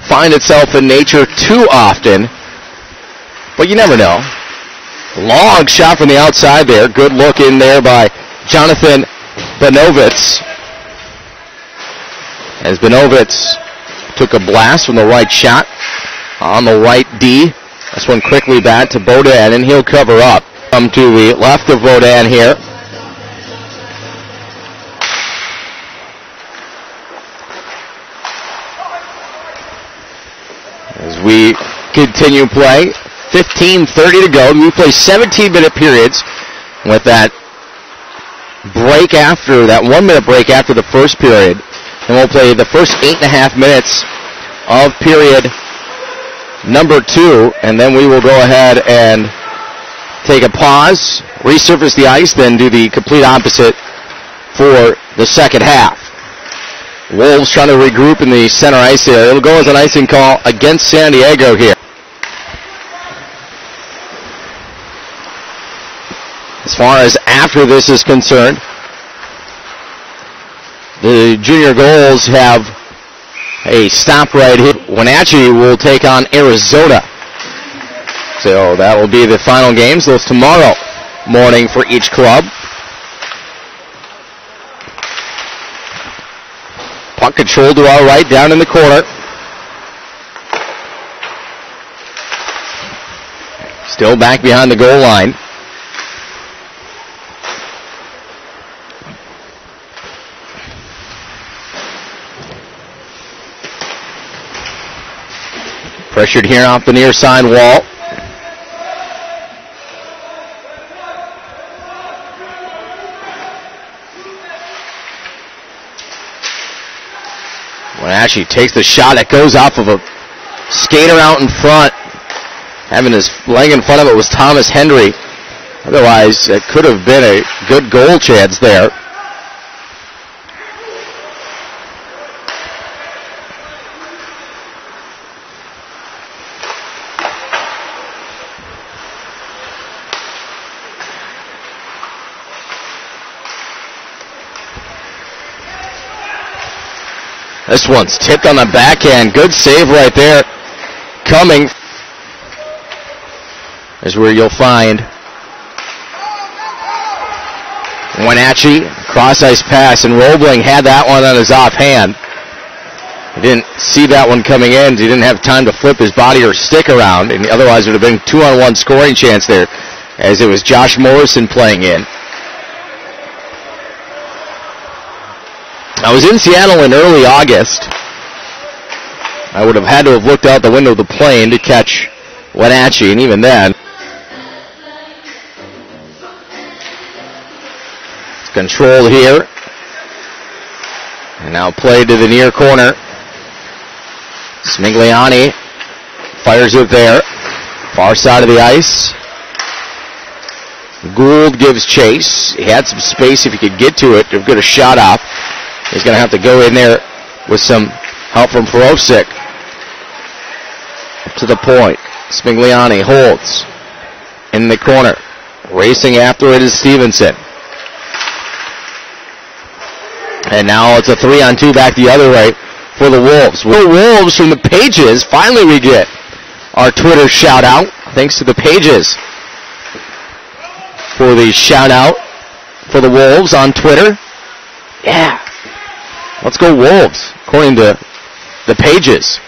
find itself in nature too often, but you never know. Long shot from the outside there. Good look in there by Jonathan Banovetz. As Banovetz took a blast from the right shot on the right D. This one quickly back to Bodan, and he'll cover up. Come to the left of Bodan here. As we continue play, 15:30 to go. We play 17-minute periods with that break after, that 1-minute break after the first period. And we'll play the first 8.5 minutes of period number 2, and then we will go ahead and take a pause, resurface the ice, then do the complete opposite for the second half. Wolves trying to regroup in the center ice area. It'll go as an icing call against San Diego here. As far as after this is concerned, the junior goals have a stop right here. Wenatchee will take on Arizona. So that will be the final games. Those tomorrow morning for each club. Puck controlled to our right, down in the corner. Still back behind the goal line. Pressured here off the near side wall. Wenatchee takes the shot. It goes off of a skater out in front. Having his leg in front of it was Thomas Hendry. Otherwise, it could have been a good goal chance there. This one's tipped on the backhand. Good save right there. Coming is where you'll find Wenatchee. Cross-ice pass, and Roebling had that one on his offhand. He didn't see that one coming in. He didn't have time to flip his body or stick around, and otherwise it would have been 2-on-1 scoring chance there, as it was Josh Morrison playing in. I was in Seattle in early August. I would have had to have looked out the window of the plane to catch Wenatchee, and even then, it's controlled here. And now played to the near corner. Smigliani fires it there. Far side of the ice. Gould gives chase. He had some space if he could get to it to get a shot off. He's going to have to go in there with some help from Perosic. Up to the point. Smigliani holds in the corner. Racing after it is Stevenson. And now it's a 3-on-2 back the other way for the Wolves. The Wolves from the Pages. Finally we get our Twitter shout out. Thanks to the Pages for the shout out for the Wolves on Twitter. Yeah. Let's go Wolves, according to the Pages.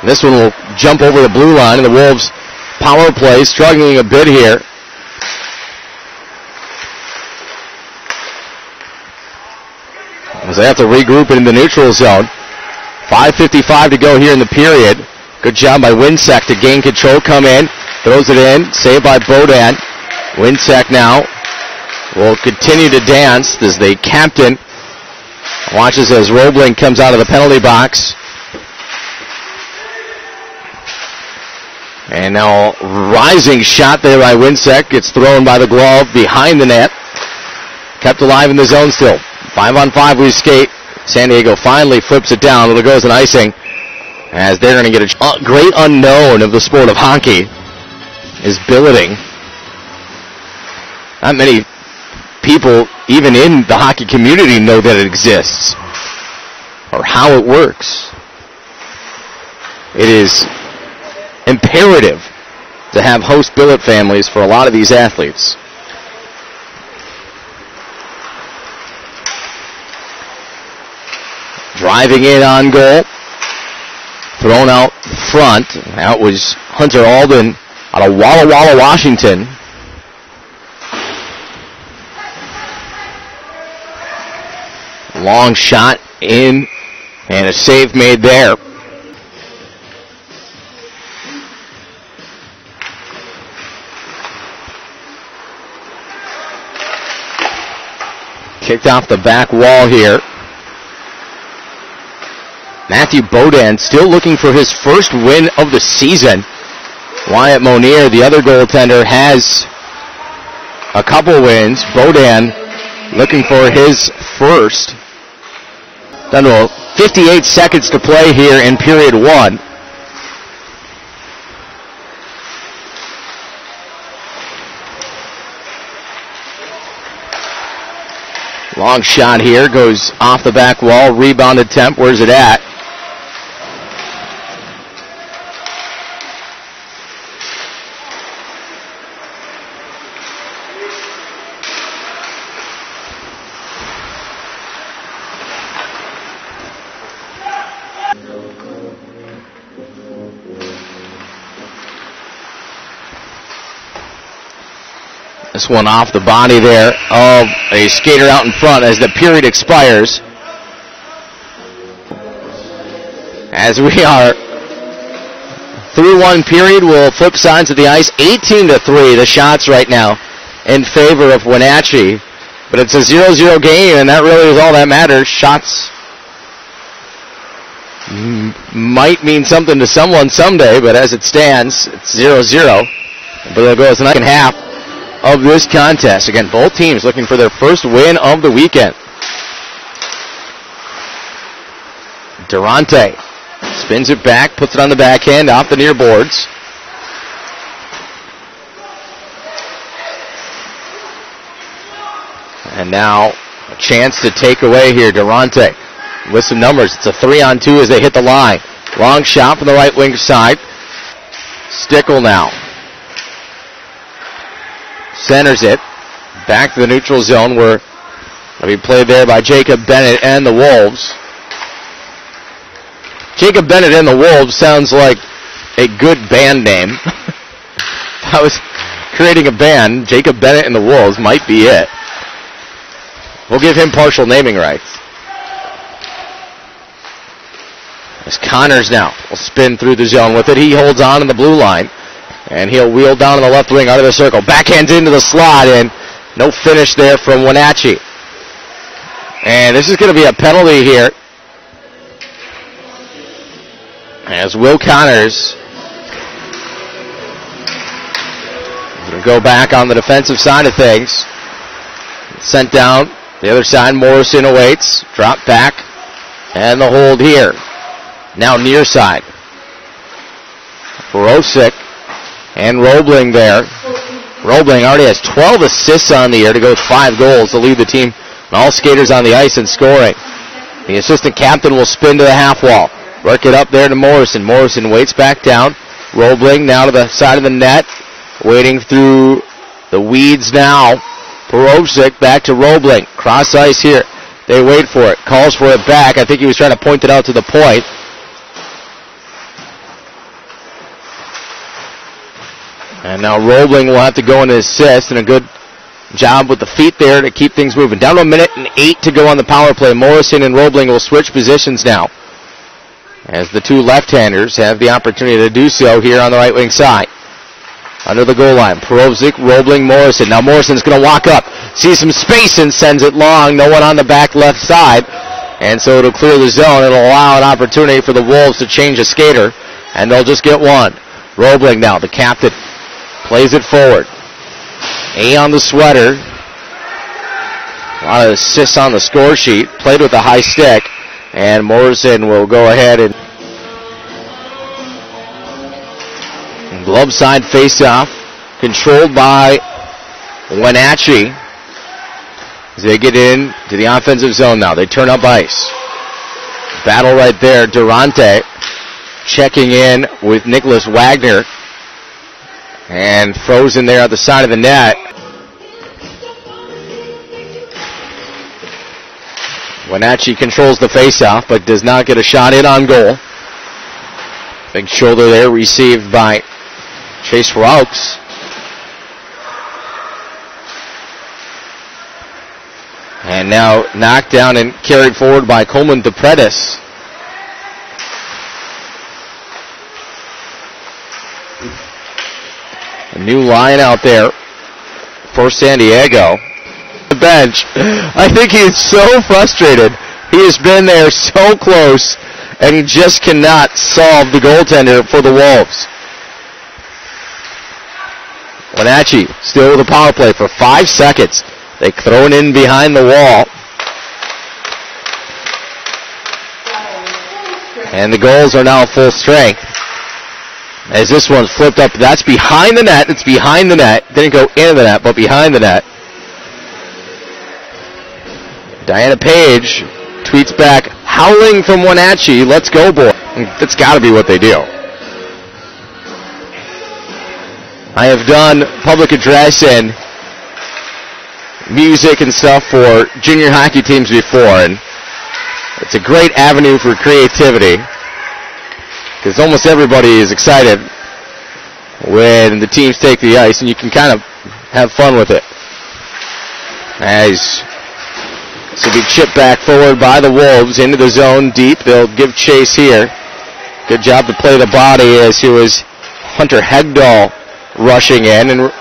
And this one will jump over the blue line, and the Wolves power play struggling a bit here. As they have to regroup it in the neutral zone. 5:55 to go here in the period. Good job by Winsek to gain control, come in, throws it in, saved by Bodan. Winsek now will continue to dance as the captain watches as Roebling comes out of the penalty box. And now rising shot there by Winsek. Gets thrown by the glove behind the net. Kept alive in the zone still. 5-on-5 we skate. San Diego finally flips it down. It'll go as an icing, as they're going to get a great unknown of the sport of hockey is billeting. Not many people, even in the hockey community, know that it exists or how it works. it is imperative to have host billet families for a lot of these athletes. Driving in on goal. Thrown out front. That was Hunter Alden out of Walla Walla, Washington. Long shot in, and a save made there. Kicked off the back wall here. Matthew Bodan still looking for his first win of the season. Wyatt Monier, the other goaltender, has a couple wins. Bodan looking for his first. Down to 58 seconds to play here in period one. Long shot here, goes off the back wall, rebound attempt. Where's it at? This one off the body there of a skater out in front as the period expires. As we are through one period, we'll flip sides of the ice. 18-3, the shots right now in favor of Wenatchee. But it's a 0-0 game, and that really is all that matters. Shots might mean something to someone someday, but as it stands, it's 0-0. But it'll go as the second half of this contest. Again, both teams looking for their first win of the weekend. Durante spins it back, puts it on the backhand, off the near boards. And now a chance to take away here. Durante with some numbers. It's a 3-on-2 as they hit the line. Long shot from the right wing side. Stickle now centers it back to the neutral zone where it'll be played there by Jacob Bennett and the Wolves. Jacob Bennett and the Wolves sounds like a good band name. If I was creating a band, Jacob Bennett and the Wolves might be it. We'll give him partial naming rights. As Connors now will spin through the zone with it. He holds on in the blue line. And he'll wheel down in the left wing out of the circle. Backhands into the slot, and no finish there from Wenatchee. And this is going to be a penalty here, as Will Connors is going to go back on the defensive side of things. Sent down. The other side, Morrison awaits. Drop back. And the hold here. Now near side. Borosic. And Roebling there. Roebling already has 12 assists on the year to go with 5 goals to lead the team. And all skaters on the ice and scoring. The assistant captain will spin to the half wall. Work it up there to Morrison. Morrison waits back down. Roebling now to the side of the net. Waiting through the weeds now. Borosic back to Roebling. Cross ice here. They wait for it. Calls for it back. I think he was trying to point it out to the point. And now Roebling will have to go in and assist, and a good job with the feet there to keep things moving. Down to 1:08 to go on the power play. Morrison and Roebling will switch positions now, as the two left-handers have the opportunity to do so here on the right wing side. Under the goal line, Perovic, Roebling, Morrison. Now Morrison's going to walk up, sees some space and sends it long. No one on the back left side, and so it'll clear the zone. It'll allow an opportunity for the Wolves to change a skater, and they'll just get one. Roebling now, the captain, plays it forward. A on the sweater. A lot of assists on the score sheet. Played with a high stick. And Morrison will go ahead and glove side face-off. Controlled by Wenatchee. As they get in to the offensive zone now. They turn up ice. Battle right there. Durante checking in with Nicholas Wagner. And frozen there at the side of the net. Wenatchee controls the faceoff, but does not get a shot in on goal. Big shoulder there received by Chase Raux. And now knocked down and carried forward by Coleman DePredis. A new line out there for San Diego. The bench. I think he's so frustrated. He has been there so close, and he just cannot solve the goaltender for the Wolves. Wenatchee still with a power play for 5 seconds. They throw it in behind the wall. And the goals are now full strength. As this one's flipped up, that's behind the net. It's behind the net. Didn't go into the net, but behind the net. Diana Page tweets back, howling from Wenatchee, let's go, boy. That's got to be what they do. I have done public address and music and stuff for junior hockey teams before, and it's a great avenue for creativity because almost everybody is excited when the teams take the ice, and you can kind of have fun with it. As this will be chipped back forward by the Wolves into the zone deep. They'll give chase here. Good job to play the body as he was Hunter Hegdahl rushing in. And we're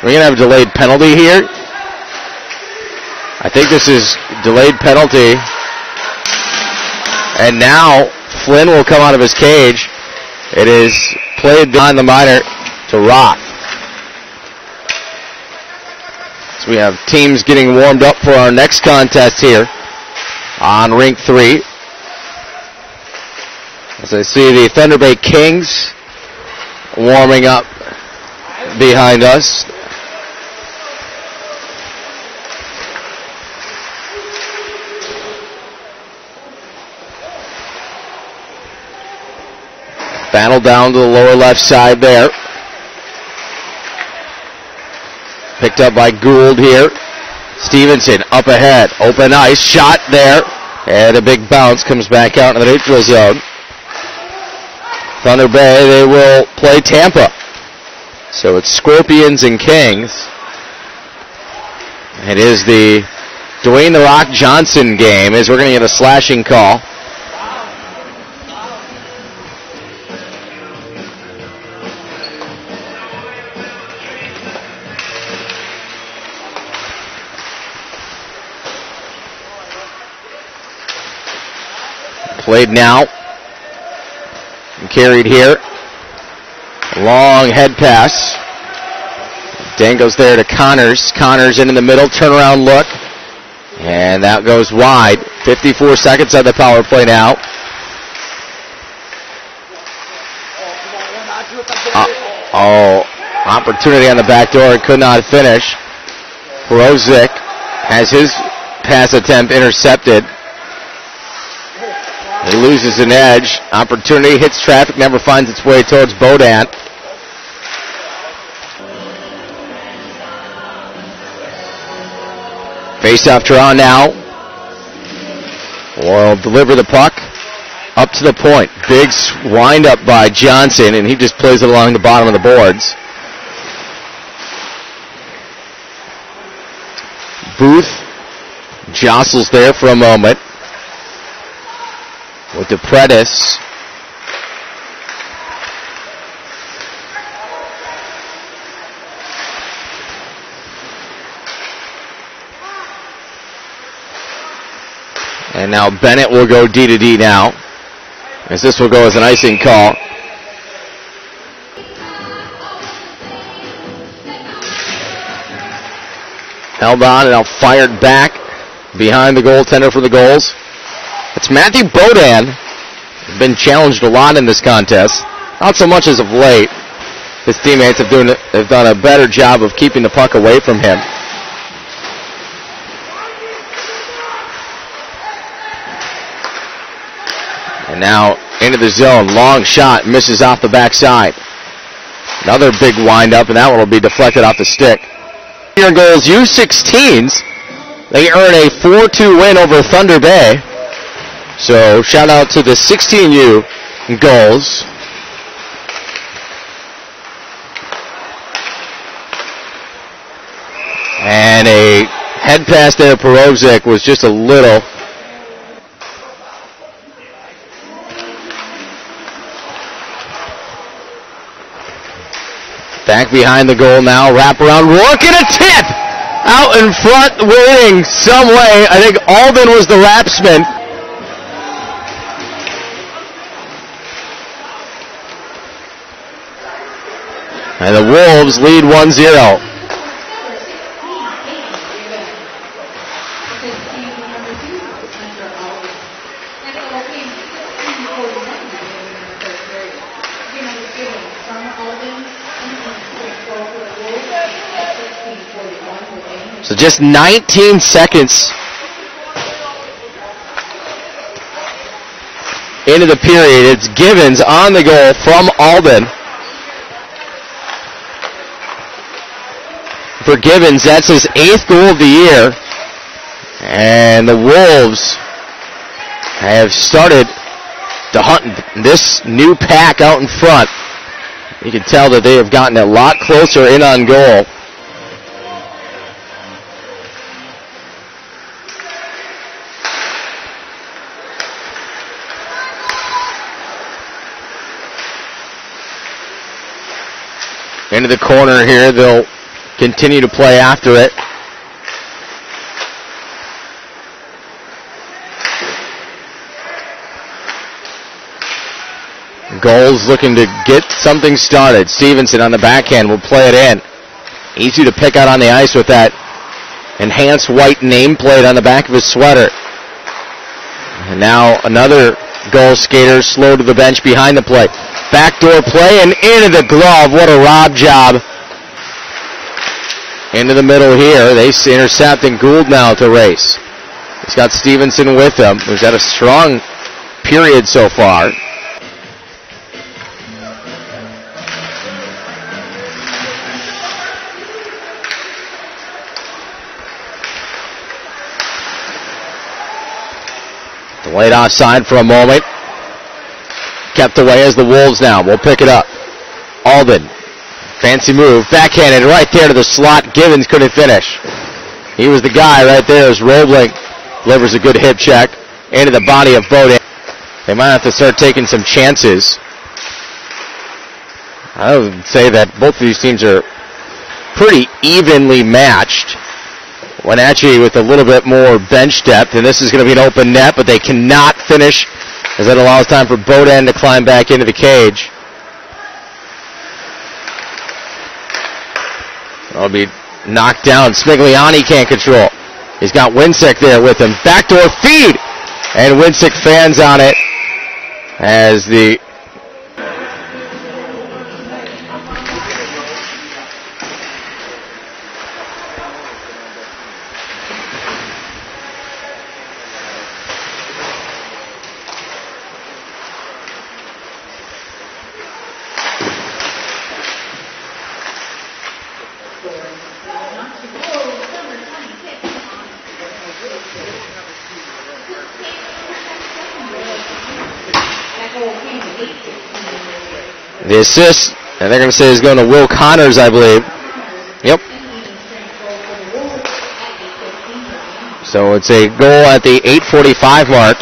going to have a delayed penalty here. I think this is delayed penalty. And now Flynn will come out of his cage. It is played behind the minor to Roth. So we have teams getting warmed up for our next contest here on Rink 3. As I see the Thunder Bay Kings warming up behind us. Battle down to the lower left side there. Picked up by Gould here. Stevenson up ahead. Open ice. Shot there. And a big bounce comes back out in the neutral zone. Thunder Bay, they will play Tampa. So it's Scorpions and Kings. It is the Dwayne the Rock Johnson game as we're going to get a slashing call. Played now. And carried here. Long head pass. Dango's there to Connors. Connors in the middle. Turnaround look. And that goes wide. 54 seconds on the power play now. Opportunity on the back door. Could not finish. Brozic has his pass attempt intercepted. He loses an edge. Opportunity hits traffic, never finds its way towards Bodant. Face-off draw now. Will deliver the puck up to the point. Big wind up by Johnson, and he just plays it along the bottom of the boards. Booth jostles there for a moment with DePredis. And now Bennett will go D to D now, as this will go as an icing call. Held on and now fired back behind the goaltender for the goals. It's Matthew Bodan. Been challenged a lot in this contest. Not so much as of late. His teammates have done a better job of keeping the puck away from him. And now into the zone. Long shot. Misses off the backside. Another big wind-up, and that one will be deflected off the stick. Here goals U16s. They earn a 4-2 win over Thunder Bay. So shout out to the 16U goals. And a head pass there, Perozic was just a little. Back behind the goal now, wrap around, Rourke, and a tip! Out in front, winning some way. I think Alden was the lapsman. And the Wolves lead 1-0. So just 19 seconds into the period. It's Givens on the goal from Alden. For Givens, that's his 8th goal of the year. And the Wolves have started to hunt this new pack out in front. You can tell that they have gotten a lot closer in on goal. Into the corner here, they'll continue to play after it. Goals looking to get something started. Stevenson on the backhand will play it in. Easy to pick out on the ice with that enhanced white nameplate on the back of his sweater. And now another goal skater slow to the bench behind the play. Backdoor play and into the glove. What a rob job. Into the middle here. They intercept and Gould now to race. He's got Stevenson with him, who's had a strong period so far. Delayed offside for a moment. Kept away as the Wolves now will pick it up. Alden, fancy move, backhanded right there to the slot. Givens couldn't finish. He was the guy right there as Roebling delivers a good hip check into the body of Bowden. They might have to start taking some chances. I would say that both of these teams are pretty evenly matched. Wenatchee with a little bit more bench depth, and this is going to be an open net, but they cannot finish as that allows time for Bowden to climb back into the cage. That'll be knocked down. Smigliani can't control. He's got Winsick there with him. Backdoor feed, and Winsick fans on it as the assist, and they're going to say is going to Will Connors, I believe. Yep. So it's a goal at the 8:45 mark.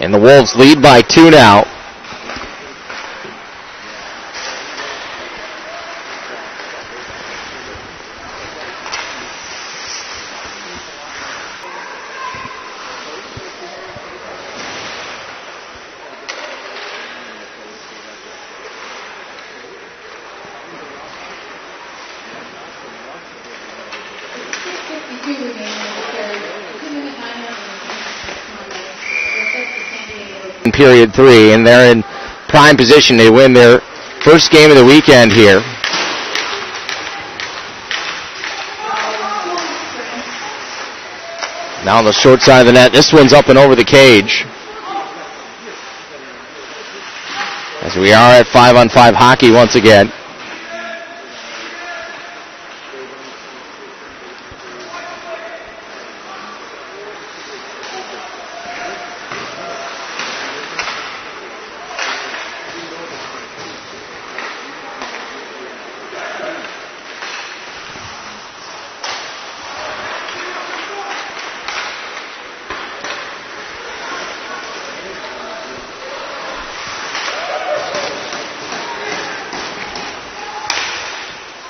And the Wolves lead by 2 now. Period 3, and they're in prime position to win their first game of the weekend here. Now on the short side of the net. This one's up and over the cage. As we are at 5-on-5 hockey once again.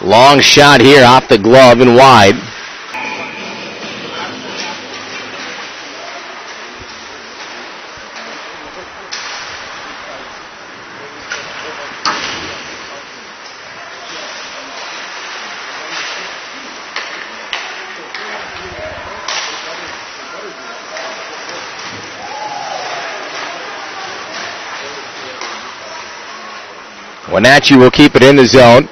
Long shot here off the glove and wide. Wenatchee will keep it in the zone.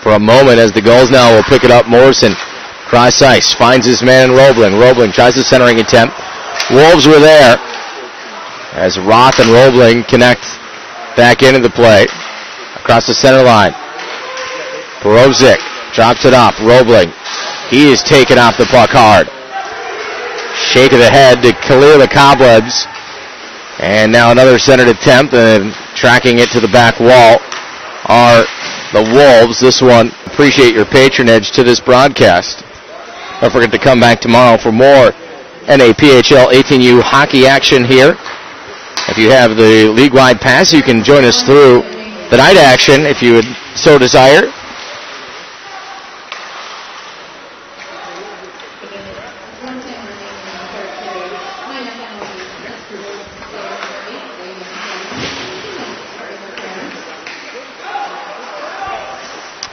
For a moment as the goals now will pick it up. Morrison, cross ice, finds his man in Roebling. Roebling tries the centering attempt. Wolves were there as Roth and Roebling connect back into the play. Across the center line. Borozic drops it off. Roebling, he is taken off the puck hard. Shake of the head to clear the cobwebs. And now another centered attempt, and tracking it to the back wall are the Wolves. This one, appreciate your patronage to this broadcast. Don't forget to come back tomorrow for more NAPHL 18U hockey action here. If you have the league-wide pass, you can join us through the night action if you would so desire.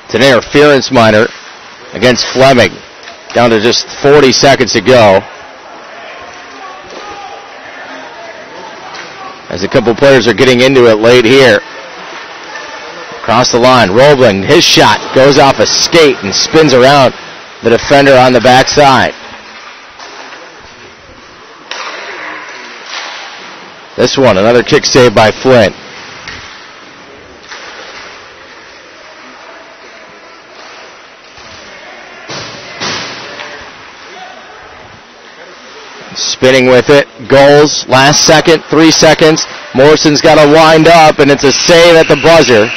It's an interference minor against Fleming. Down to just 40 seconds to go. As a couple players are getting into it late here. Across the line, Roebling, his shot goes off a skate and spins around the defender on the backside. This one, another kick save by Flynn. Spinning with it, goals, last second, 3 seconds. Morrison's got to wind up, and it's a save at the buzzer.